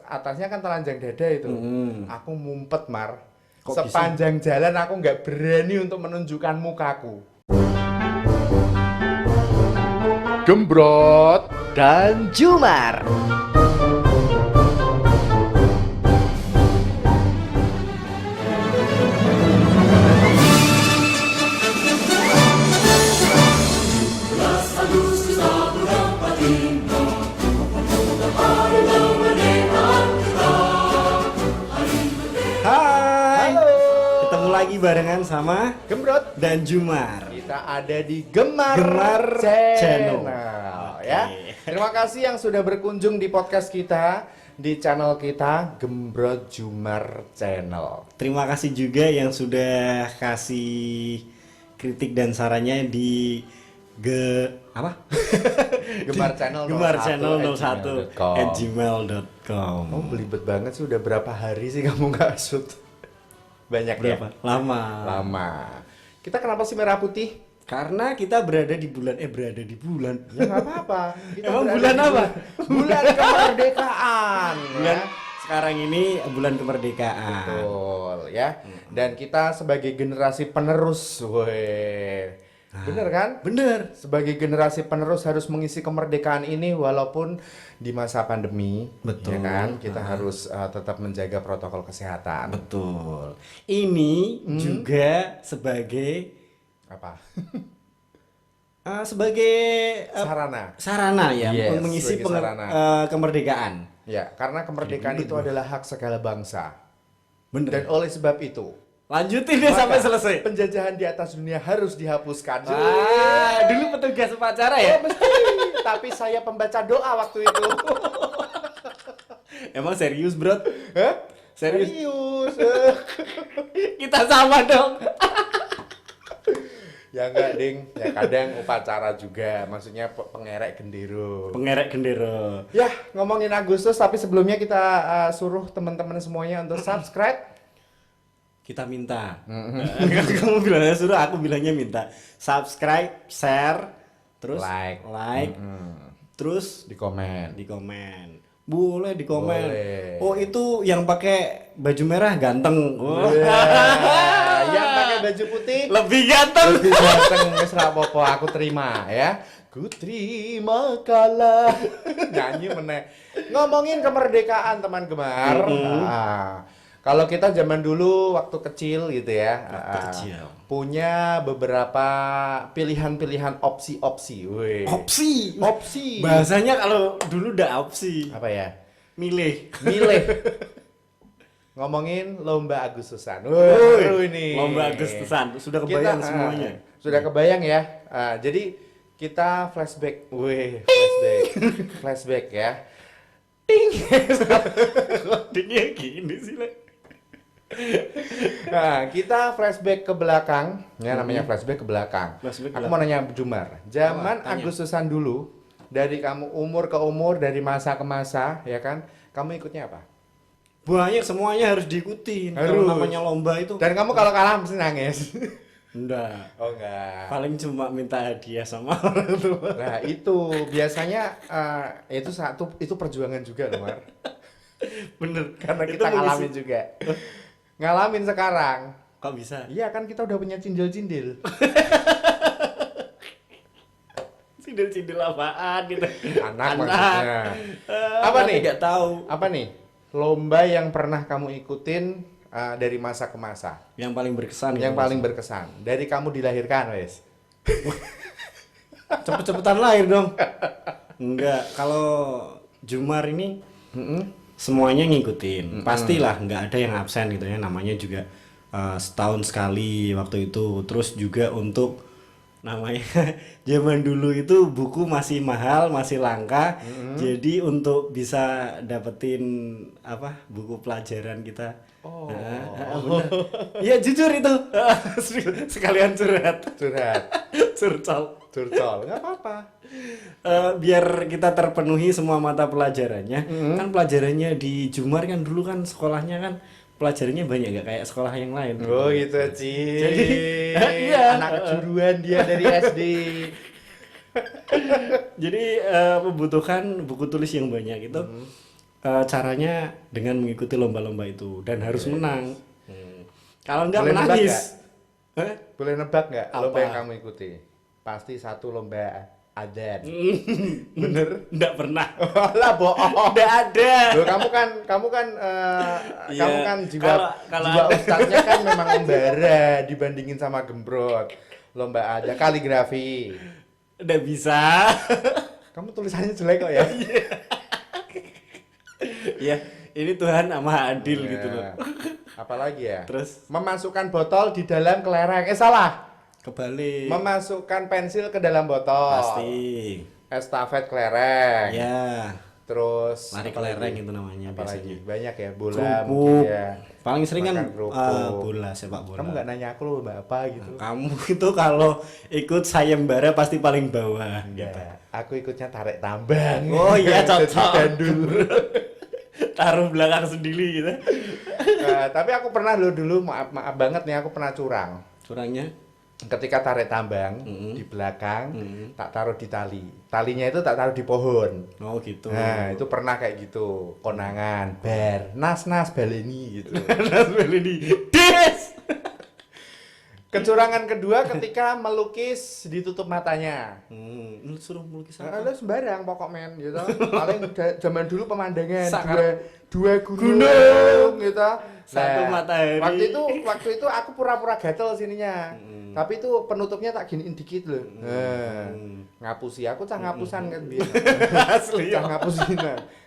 atasnya kan telanjang dada itu. Aku mumpet, Mar. Kok Sepanjang jalan aku nggak berani untuk menunjukkan mukaku. Gembrot dan Jumar. Hai. Halo. Ketemu lagi barengan sama Gembrot. dan Jumar. Kita ada di Gemar Channel. Channel. Oke. Ya. Terima kasih yang sudah berkunjung di podcast kita, di channel kita Gembrot Jumar Channel. Terima kasih juga yang sudah kasih kritik dan sarannya di Gemar Channel Gemar Channel 01 @gmail.com. @gmail.com. Oh, belibet banget sih, udah berapa hari sih kamu nggak shoot? Banyak Berapa? ya? Lama. Lama. Kita kenapa sih merah putih? Karena kita berada di bulan Ya nggak apa-apa. Kita Emang berada bulan di apa? Bulan kemerdekaan. bulan ya. sekarang ini bulan kemerdekaan. Betul ya. Dan kita sebagai generasi penerus, weh. Bener kan? Bener. Sebagai generasi penerus harus mengisi kemerdekaan ini walaupun di masa pandemi. Betul. Ya kan? Kita harus tetap menjaga protokol kesehatan. Betul. Ini juga sebagai Apa? sebagai Sarana. ya Yes, untuk mengisi sebagai sarana. kemerdekaan. Ya, karena kemerdekaan itu adalah hak segala bangsa. Dan Bener. oleh sebab itu, Lanjutin deh sampai selesai. penjajahan di atas dunia harus dihapuskan. Dulu petugas upacara ya? Oh, mesti. Tapi saya pembaca doa waktu itu. Emang serius, Bro? Hah? Serius? Serius. Kita sama dong. Ya enggak, Ding. Ya kadang upacara juga, maksudnya pengerek gendero. Pengerek gendera. Ya, ngomongin Agustus, tapi sebelumnya kita suruh teman-teman semuanya untuk subscribe. Kita minta. Kamu bilangnya suruh, aku bilangnya minta. Subscribe, share, terus Like. terus Di komen. di komen. Boleh di komen. Boleh. Oh, itu yang pakai baju merah ganteng. Wah. Yang pakai baju putih Lebih ganteng. lebih ganteng, wis ra apa-apa, aku terima ya. Ku terima kalah. Nyanyi meneh. Ngomongin kemerdekaan teman Gemar. Kalau kita zaman dulu waktu kecil gitu ya, kecil. punya beberapa pilihan-pilihan opsi-opsi. Weh. Opsi. Opsi. Bahasanya kalau dulu udah opsi. Apa ya? Milih. Milih. Ngomongin lomba Agustusan. Woi, Seru ini. lomba Agustusan. Sudah kebayang semuanya. Sudah kebayang ya. Jadi kita flashback. Wih, flashback. Flashback ya. Ting. Dingnya gini sih, Le. Nah, kita flashback ke belakang. Ya, namanya flashback ke belakang. Flashback Aku ke mau nanya Jumar. Zaman tanya. Agustusan dulu, dari kamu umur ke umur, dari masa ke masa, ya kan? Kamu ikutnya apa? Banyak, semuanya harus diikutin. Harus. Kalau namanya lomba itu. Dan kamu kalau kalah mesti nangis. Enggak. Oh enggak. Paling cuma minta hadiah sama orang tua. Nah itu biasanya itu perjuangan juga loh Mar. Bener. Karena Itu kita mengisi- ngalamin juga. Ngalamin sekarang. Kok bisa? Iya kan kita udah punya cindil-cindil. Cindil-cindil apaan gitu. Anak maksudnya. Apa nih? Nggak tahu. Apa nih? Lomba yang pernah kamu ikutin dari masa ke masa. Yang paling berkesan. Yang gitu, paling Mas. berkesan. Dari kamu dilahirkan wes. Cepet-cepetan lahir dong. Enggak. Kalau Jumar ini semuanya ngikutin. Pastilah nggak ada yang absen gitu ya. Namanya juga setahun sekali waktu itu. Terus juga untuk namanya zaman dulu itu buku masih mahal, masih langka. Jadi untuk bisa dapetin buku pelajaran kita. Oh. Bener. Iya jujur itu. Sekalian curhat. Curhat. Curcol. Curcol. Nggak apa-apa. Biar kita terpenuhi semua mata pelajarannya. Kan pelajarannya di Jumar kan dulu kan sekolahnya kan pelajarannya banyak gak kayak sekolah yang lain. Oh gitu Ci. Jadi, iya. Anak kejuruan dia dari SD. Jadi membutuhkan buku tulis yang banyak gitu. caranya dengan mengikuti lomba-lomba itu dan harus menang. Kalau enggak Boleh nebak menangis. Boleh nebak nggak Apa? lomba yang kamu ikuti? Pasti satu lomba adan. Bener? Enggak pernah. Lah bohong. Enggak ada. Loh, kamu kan Iya, kamu kan jiwa kalau jiwa ada. ustadznya kan memang membara dibandingin sama Gembrot. Lomba ada kaligrafi. Udah bisa. Kamu tulisannya jelek kok ya? Ya, ini Tuhan sama adil gitu loh. Ya. Apalagi ya? Terus Memasukkan botol di dalam kelereng. Salah. kebalik. Memasukkan pensil ke dalam botol. Pasti. Estafet kelereng. Ya, Terus lari apa kelereng lagi? itu namanya Apa lagi? biasanya. Banyak ya, bola Kerupuk. mungkin ya. Paling sering kan Makan kerupuk. bola, sepak bola. Kamu nggak nanya aku loh mbak apa gitu? Kamu itu kalau ikut sayembara pasti paling bawah. Gitu. Enggak, aku ikutnya tarik tambang. Oh iya, Jadi cocok. gandul. Taruh belakang sendiri gitu. Tapi aku pernah dulu maaf banget nih, aku pernah curang. Curangnya? Ketika tarik tambang di belakang, tak taruh di tali. Talinya itu tak taruh di pohon. Oh gitu. Nah, itu pernah kayak gitu. Konangan, bar, nas baleni gitu. Des. Kecurangan kedua ketika melukis ditutup matanya. Lu suruh melukis Nah, apa? lu sembarang pokok men gitu. Paling zaman dulu pemandangan Sangat- dua gunung gitu. Satu matahari. Waktu itu aku pura-pura gatel sininya. Tapi itu penutupnya tak giniin dikit loh. Nah, ngapusi aku cah ngapusan kan dia. Asli Cah ya. ngapusin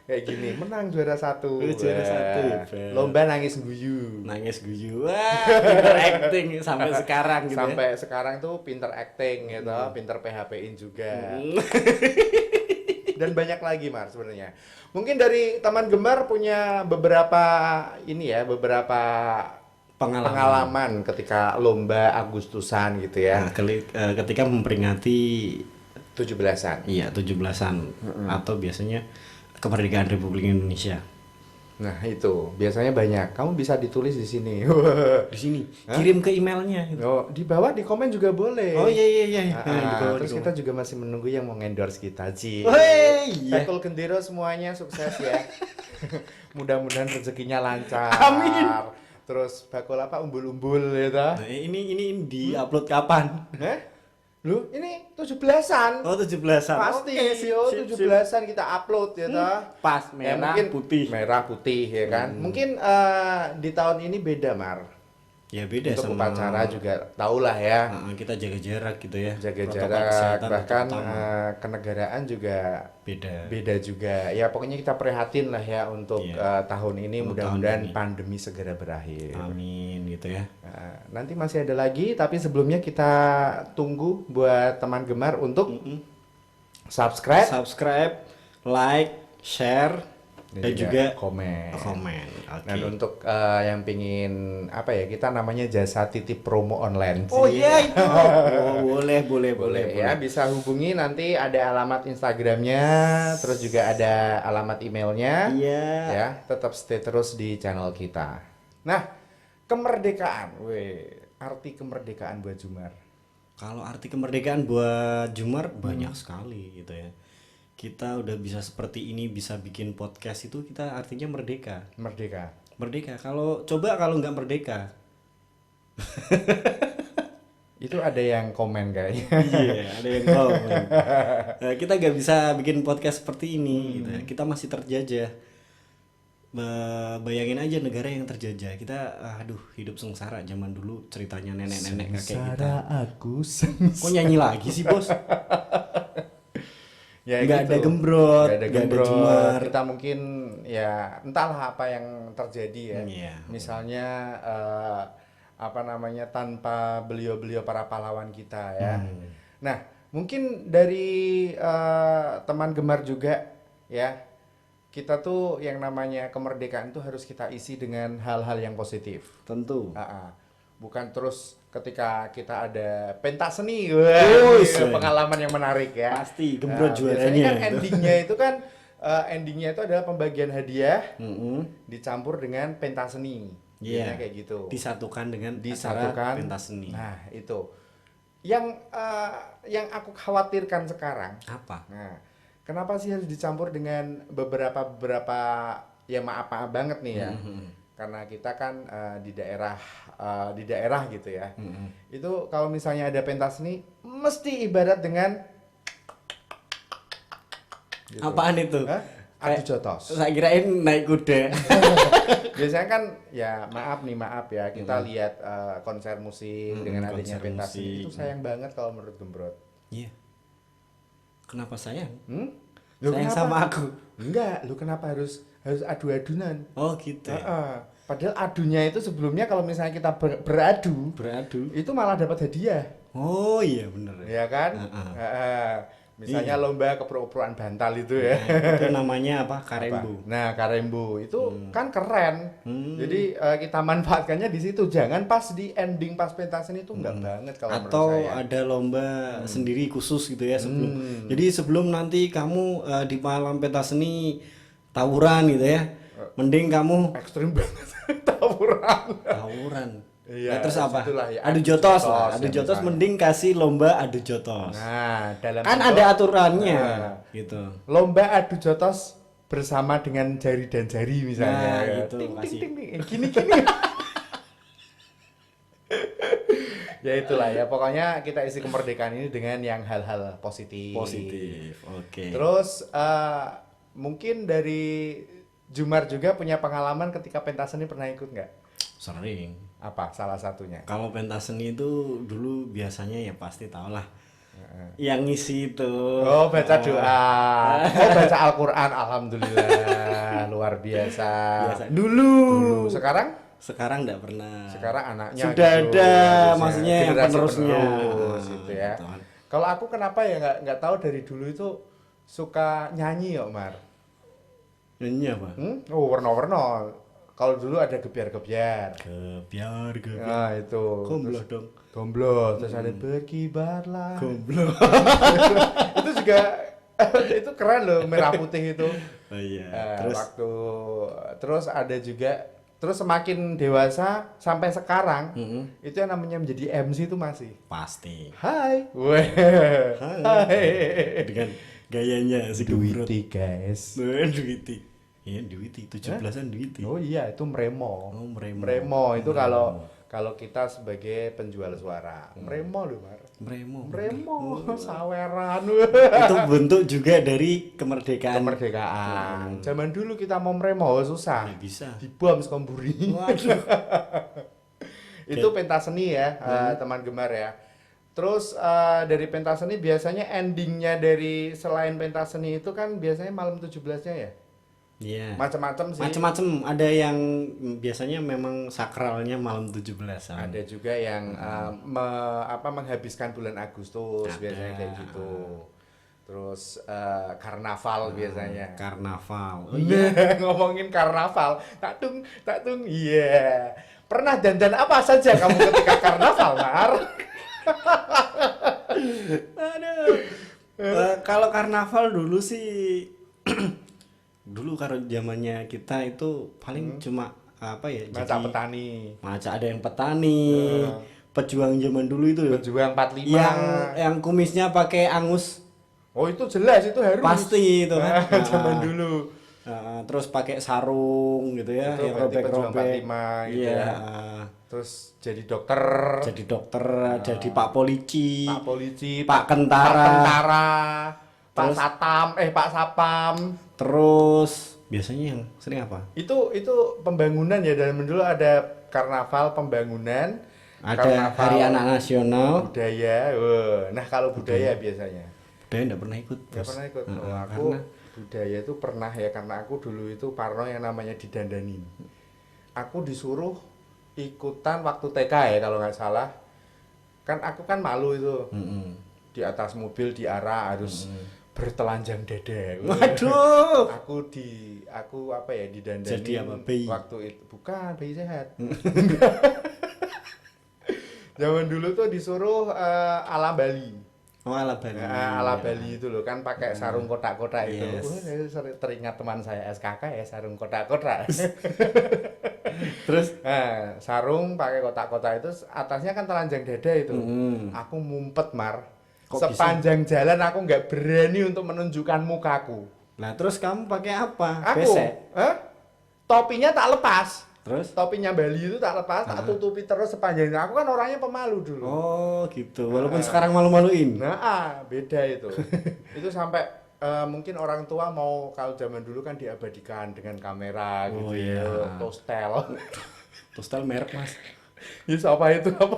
kayak gini. Menang juara 1. Juara 1, hebat. Lomba nangis guyu. Nangis guyu. Wah, pinter acting sampai sekarang gitu. Sampai sekarang tuh pinter acting gitu, pinter PHP-in juga. Dan banyak lagi Mar sebenarnya. Mungkin dari teman Gemar punya beberapa beberapa pengalaman ketika lomba Agustusan gitu ya. Nah, ketika memperingati 17-an. iya 17-an atau biasanya kemerdekaan Republik Indonesia. Nah, itu biasanya banyak. Kamu bisa ditulis di sini. Di sini kirim ke emailnya. Oh, di bawah di komen juga boleh. Oh iya. Terus kita juga masih menunggu yang mau endorse kita, Ci. Iya. Tekul Gendero semuanya sukses ya. Mudah-mudahan rezekinya lancar. Amin. Terus bakul apa umbul-umbul gitu. Nah, ini di-upload kapan? Hah? Lu ini 17-an. Oh, 17-an. Pasti Oke, sip, yo sip, sip. 17-an kita upload ya toh. Pas Ya, merah mungkin putih. Merah putih ya kan. Mungkin di tahun ini beda, Mar. Ya beda Untuk sama upacara juga tahulah ya. kita jaga jarak gitu ya. Jaga Protokol jarak, kesehatan bahkan terutama. kenegaraan juga beda. beda juga. Ya pokoknya kita prihatin lah ya untuk Iya. tahun ini, Untuk mudah-mudahan tahun ini. pandemi segera berakhir. Amin gitu ya. Nah, nanti masih ada lagi, tapi sebelumnya kita tunggu buat teman Gemar untuk subscribe Subscribe, like, share dan juga komen. komen. Oke. Dan untuk yang pingin apa ya, kita namanya jasa titip promo online. Oh Ci. iya itu. Oh, boleh. Boleh ya, bisa hubungi, nanti ada alamat Instagramnya, terus juga ada alamat emailnya. Iya. Ya, tetap stay terus di channel kita. Nah, kemerdekaan, arti kemerdekaan buat Jumar. Kalau arti kemerdekaan buat Jumar banyak sekali gitu ya. Kita udah bisa seperti ini, bisa bikin podcast itu kita artinya merdeka. Merdeka. Merdeka. Kalau nggak merdeka. Itu ada yang komen kayaknya. Iya, ada yang komen. Kita nggak bisa bikin podcast seperti ini. Gitu ya. Kita masih terjajah. Bayangin aja negara yang terjajah. Kita, hidup sengsara zaman dulu ceritanya nenek-nenek kakek kita. Aku Kok nyanyi lagi sih bos? Ya, Nggak gitu. ada Gembrot, Nggak ada nggak ada Gembrot. Jumar. Kita mungkin ya entahlah apa yang terjadi ya. Iya. Misalnya tanpa beliau-beliau para pahlawan kita ya. Nah, mungkin dari teman Gemar juga ya, kita tuh yang namanya kemerdekaan tuh harus kita isi dengan hal-hal yang positif. Tentu. Bukan terus ketika kita ada pentas seni, pengalaman yang menarik ya. Pasti Gembrot Biasanya juaranya. kan endingnya itu adalah pembagian hadiah dicampur dengan pentas seni. Biasanya Iya. kayak gitu. Disatukan dengan Disatukan acara pentas seni. Nah, itu. Yang aku khawatirkan sekarang. Apa? Nah, Kenapa sih harus dicampur dengan beberapa ya maaf banget nih ya. Karena kita kan di daerah gitu ya. Itu kalau misalnya ada pentas seni mesti ibarat dengan gitu. Apaan itu? Hah? Adu jotos. Saya kirain naik kuda. Biasanya kan ya maaf ya kita lihat konser musik dengan adanya konser pentas musik. itu sayang banget kalau menurut Gembrot. Iya. Kenapa sayang? Lu Sayang kenapa? sama aku. Enggak, lu kenapa harus adu-adunan? Oh gitu ya. Padahal adunya itu sebelumnya kalau misalnya kita beradu Beradu. itu malah dapat hadiah, Oh iya bener. ya kan? Misalnya lomba keprok-keprokan bantal itu ya. Itu namanya apa? Apa? Karembu. Nah, karembu itu kan keren. Jadi kita manfaatkannya di situ. Jangan pas di ending pas pentasan itu enggak banget kalau menurut Atau saya. ada lomba sendiri khusus gitu ya sebelum. Jadi sebelum nanti kamu di malam pentas seni tawuran gitu ya. Mending kamu Ekstrim banget tawuran. tawuran. Iya, Nah, terus apa? itulah ya, Adu adu jotos jotos lah. Adu ya jotos misalnya. mending kasih lomba adu jotos. Nah, dalam Kan bentuk ada aturannya Nah. gitu. lomba adu jotos bersama dengan jari dan jari misalnya. Nah, ya. gitu, Ting, ting, kasih. ting, ting. Gini. Ya itulah ya, pokoknya kita isi kemerdekaan ini dengan yang hal-hal positif. Positif. Oke. Terus mungkin dari Jumar juga punya pengalaman ketika pentas seni pernah ikut nggak? Sering. Apa salah satunya? Kalau pentas seni itu dulu biasanya ya pasti tau lah. Yang ngisi itu. Oh, baca doa. Oh, baca Al-Qur'an. Alhamdulillah. Luar biasa. Biasa. Dulu. Sekarang enggak pernah. sekarang anaknya Sudah gitu, ada, harusnya. maksudnya yang Generasi penerusnya. penerus, gitu ya. Gitu kan. Kalau aku kenapa ya nggak tahu dari dulu itu suka nyanyi ya, Mar. Ini apa? Oh, warna-warna. Kalau dulu ada gebiar-gebiar. Kebiar. Nah, itu. Gombloh Terus- dong. Gombloh. Terus ada berkibarlah. Gombloh. Itu juga itu keren loh, merah putih itu. Oh iya. Terus terus ada juga terus semakin dewasa sampai sekarang itu yang namanya menjadi MC itu masih Pasti. Hai. Weh. Hai. Dengan gayanya si Gembrot. Duiti, guys. Duiti. Iya, Duiti. 17-an Duiti. Oh iya, itu Mremo. Oh, Mremo. Mremo itu kalau kita sebagai penjual suara. Mremo loh, Mar. Mremo. Mremo, saweran. Itu bentuk juga dari kemerdekaan. Kemerdekaan. Zaman dulu kita mau Mremo susah. Nggak bisa. Dibom Skomburi. Waduh. Itu pentas seni ya, teman gemar ya. Terus dari pentas seni biasanya endingnya dari selain pentas seni itu kan biasanya malam 17-nya ya. Iya. Macam-macam sih. Macem-macem, ada yang biasanya memang sakralnya malam 17-an. Ada juga yang menghabiskan bulan Agustus biasanya kayak gitu. Terus karnaval biasanya. Karnaval. Oh Iya, ngomongin karnaval. Tak tung. Iya. Pernah dandan apa saja kamu ketika karnaval, Mar? Aduh. Kalau karnaval dulu sih dulu kalau zamannya kita itu paling cuma apa ya? Maca petani. Maca ada yang petani. Pejuang zaman dulu itu Berjuang 45. yang kumisnya pakai angus. Oh, itu jelas, itu harus. Pasti itu kan. Zaman dulu. Terus pakai sarung gitu ya, Itu yang berarti pejuang robek-robek. 45 gitu Iya. ya. Terus jadi dokter, Jadi dokter, jadi pak polisi, Pak polisi, Pak Pak Kentara. Tentara, Pak Terus- Satam, Pak Sapam. terus biasanya yang sering apa? Itu pembangunan ya, dalam dulu ada karnaval pembangunan, Ada karnaval Hari Anak Nasional. budaya. Nah, kalau budaya biasanya Budaya nggak pernah ikut. nggak Bos. pernah ikut. Heeh, Oh, aku karena budaya itu pernah ya, karena aku dulu itu parno yang namanya didandanin. Aku disuruh ikutan waktu TK ya kalau nggak salah. Kan aku kan malu itu. Di atas mobil diarah harus bertelanjang dada. Waduh. Aku apa ya, didandanin. Jadi apa, bayi? Waktu itu bukan bayi sehat. Zaman dulu tuh disuruh ala Bali. Oh, ala Bali. Ala Bali itu loh kan, pakai sarung kotak-kotak itu. Yes. Saya teringat teman saya SKK ya, sarung kotak-kotak. Terus Sarung pakai kotak-kotak itu atasnya kan telanjang dada itu. Aku mumpet, Mar. Kok Sepanjang jalan aku nggak berani untuk menunjukkan mukaku. Nah, terus kamu pakai apa? Aku, Besek. topinya tak lepas. Terus? Topinya Bali itu tak lepas, tak tutupi terus sepanjang jalan. Aku kan orangnya pemalu dulu. Oh, gitu. Walaupun sekarang malu-maluin. Nah, beda itu. Itu sampai mungkin orang tua mau, kalau zaman dulu kan diabadikan dengan kamera gitu iya. ya, tostel. Tostel merek, Mas. Ya apa itu apa?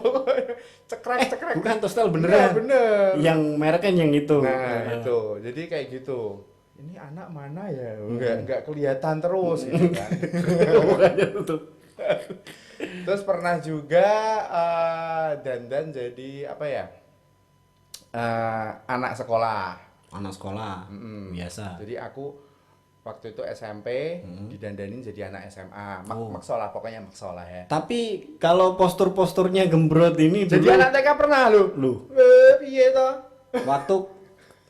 Cekrek. Bukan tostel Iya, beneran. bener. Yang merek kan yang itu. Nah, itu. Jadi kayak gitu. Ini anak mana ya? Enggak kelihatan terus gitu kan. Makanya tutup. Terus pernah juga dandan jadi apa ya? Anak sekolah. Anak sekolah. Biasa. Jadi aku waktu itu SMP didandanin jadi anak SMA. Maksolah, pokoknya maksolah ya. Tapi kalau postur-posturnya gembrot ini Jadi dulu anak TK pernah lu? Piye toh? waktu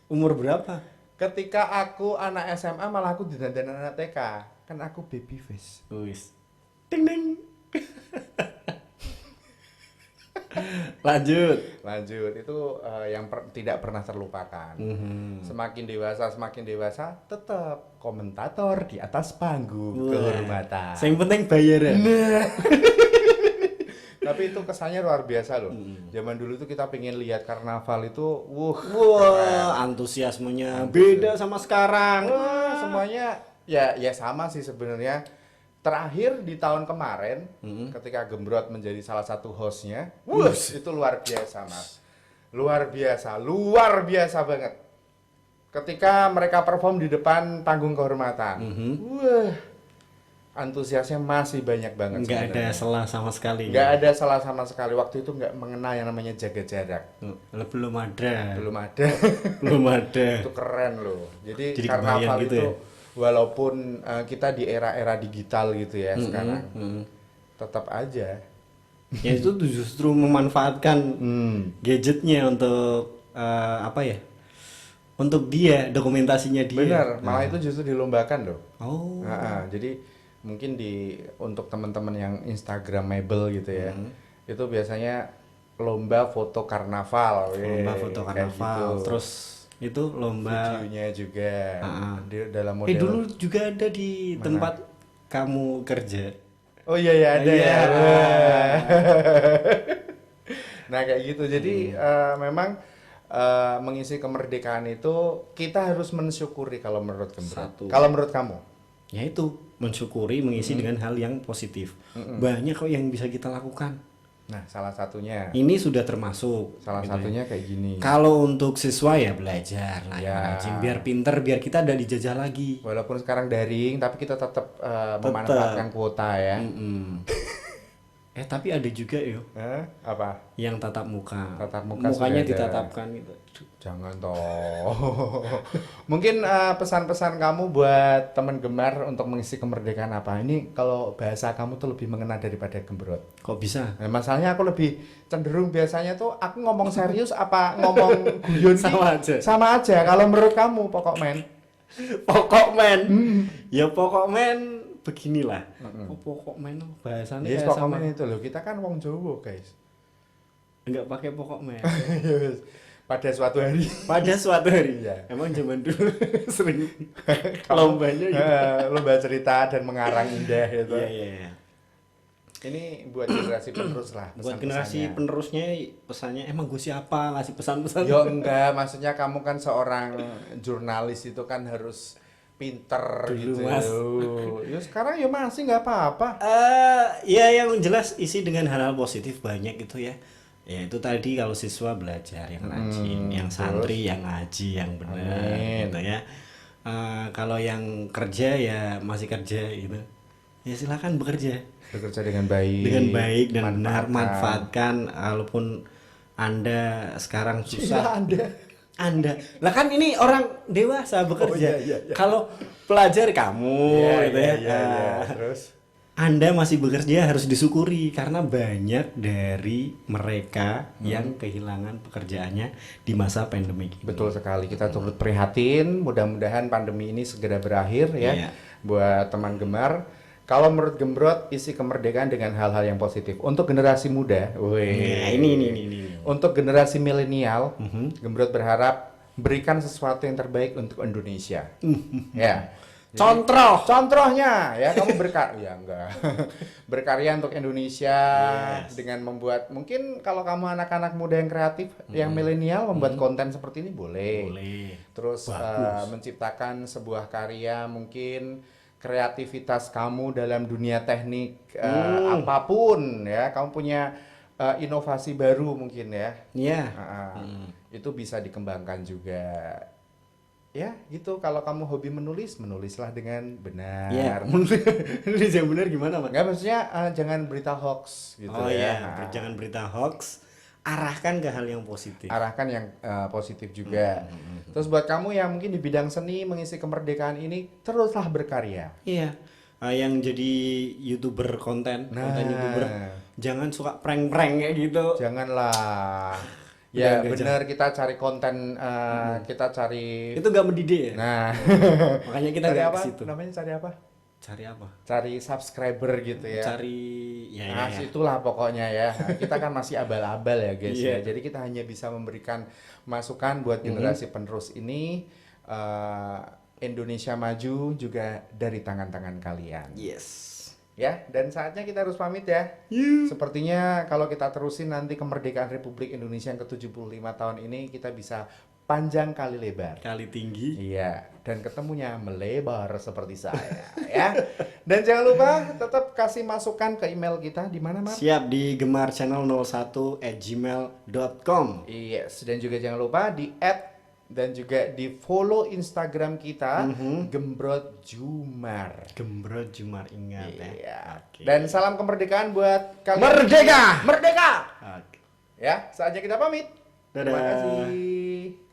umur berapa? Ketika aku anak SMA malah aku didandanin anak TK. Kan aku baby face. Wis. Ding ding. Lanjut. Itu yang tidak pernah terlupakan. Semakin dewasa tetap komentator di atas panggung. Wah. Kehormatan. Yang penting bayaran. Tapi itu kesannya luar biasa loh. Zaman dulu tuh kita pengen lihat karnaval itu, Wah, antusiasmenya beda sama sekarang. wah, semuanya ya sama sih sebenarnya. Terakhir di tahun kemarin, ketika Gembrot menjadi salah satu hostnya, itu luar biasa mas, luar biasa banget. Ketika mereka perform di depan panggung kehormatan, wah, antusiasnya masih banyak banget. Nggak ada sebenarnya. salah sama sekali. Nggak ada salah sama sekali. Waktu itu nggak mengenal yang namanya jaga jarak. Belum ada. Belum ada. Belum ada. Itu keren loh. Jadi Jadi karnaval kebayang gitu itu ya? walaupun kita di era-era digital gitu ya sekarang, tetap aja. Ya itu tuh justru memanfaatkan gadgetnya untuk apa ya? Untuk dia, dokumentasinya dia. Bener, malah itu justru dilombakan loh. Oh. Jadi mungkin untuk teman-teman yang Instagramable gitu ya, itu biasanya lomba foto karnaval. Lomba foto kayak karnaval. gitu. Terus itu lomba Videonya juga dalam model. dulu juga ada di tempat kamu kerja. Oh iya ada Iya. ya. Nah kayak gitu. Jadi memang mengisi kemerdekaan itu kita harus mensyukuri kalau menurut Gembrot. Kalau menurut kamu? Ya itu mensyukuri, mengisi dengan hal yang positif. Banyak kok yang bisa kita lakukan. Nah salah satunya. Ini sudah termasuk. Salah gitu satunya kayak gini. Kalau untuk siswa ya belajar lah, Ya. rajin, biar pinter, biar kita ada dijajah lagi. Walaupun sekarang daring, tapi kita tetap memanfaatkan kuota ya. Tapi ada juga yo Apa? yang tatap muka. Tatap muka Mukanya sudah ada. ditatapkan gitu. Jangan toh. Mungkin pesan-pesan kamu buat teman Gemar untuk mengisi kemerdekaan apa? Ini kalau bahasa kamu tuh lebih mengena daripada Gembrot. Kok bisa? Nah, masalahnya aku lebih cenderung biasanya tuh aku ngomong serius apa ngomong guyon sih? Sama aja. Sama aja. Kalau menurut kamu pokok men. Pokok men. Ya pokok men beginilah. Oh, pokok men bahasannya Yes, kayak pokok sama. men itu loh. Kita kan wong Jawa, guys. Enggak pakai pokok men. Yes. Pada suatu hari. Pada suatu hari. Iya. Emang zaman dulu sering lombanya gitu. Lomba cerita dan mengarang indah gitu. Iya. Ini buat generasi penerus lah. Buat generasi pesan-pesannya. penerusnya pesannya emang gue siapa ngasih pesan-pesan. Yo enggak, maksudnya kamu kan seorang jurnalis itu kan harus pinter Dulu, gitu. Mas. Ya sekarang ya masih nggak apa-apa. Ya yang jelas isi dengan hal-hal positif banyak gitu ya. Ya itu tadi kalau siswa belajar yang rajin, yang santri yang ngaji yang benar Amin. gitu ya. Kalau yang kerja ya masih kerja gitu. Ya silakan bekerja Bekerja dengan baik. dengan baik dan benar, manfaatkan walaupun Anda sekarang susah. Anda. Lah kan ini orang dewasa bekerja. iya. Kalau pelajar kamu gitu ya. Iya. Terus Anda masih bekerja harus disyukuri karena banyak dari mereka yang kehilangan pekerjaannya di masa pandemi ini. betul sekali, kita turut prihatin. Mudah-mudahan pandemi ini segera berakhir ya. Iya. Buat teman Gemar, kalau menurut Gembrot isi kemerdekaan dengan hal-hal yang positif untuk generasi muda. Nah, ini. Untuk generasi milenial, Gembrot berharap berikan sesuatu yang terbaik untuk Indonesia. Ya. Contohnya ya kamu berkarya enggak. Berkarya untuk Indonesia dengan membuat, mungkin kalau kamu anak-anak muda yang kreatif, yang milenial membuat konten seperti ini boleh. Terus menciptakan sebuah karya, mungkin kreativitas kamu dalam dunia teknik apapun ya, kamu punya inovasi baru mungkin ya. Iya. Itu bisa dikembangkan juga. Ya, gitu. Kalau kamu hobi menulis, menulislah dengan benar. Iya. Menulis yang benar gimana, Pak? Enggak, maksudnya jangan berita hoax gitu Oh ya. iya, jangan berita hoax, arahkan ke hal yang positif. Arahkan yang positif juga. Terus buat kamu yang mungkin di bidang seni mengisi kemerdekaan ini, teruslah berkarya. Iya. Yang jadi YouTuber konten YouTuber, jangan suka prank-prank kayak gitu. Janganlah. Ya Udah, benar, kita cari konten, kita cari. Itu gak mendidik ya? Nah, Makanya kita cari nggak apa? ke situ. Namanya cari apa? Cari apa? Cari subscriber gitu ya. Cari Nah, itulah pokoknya ya. Kita kan masih abal-abal ya guys ya. Iya. Jadi kita hanya bisa memberikan masukan buat generasi penerus ini. Indonesia maju juga dari tangan-tangan kalian. Yes. Ya, dan saatnya kita harus pamit ya. Sepertinya kalau kita terusin nanti kemerdekaan Republik Indonesia yang ke-75 tahun ini, kita bisa panjang kali lebar. Kali tinggi. Iya, dan ketemunya melebar seperti saya ya. Dan jangan lupa tetap kasih masukan ke email kita di mana, Mas? Siap di gemarchannel01@gmail.com. Yes, dan juga jangan lupa di add dan juga di follow Instagram kita Gembrot Jumar. Gembrot Jumar, ingat ya. Iya. Oke. Dan salam kemerdekaan buat kalian. Merdeka! Merdeka! Oke. Ya, saatnya kita pamit. Dadah. Terima kasih.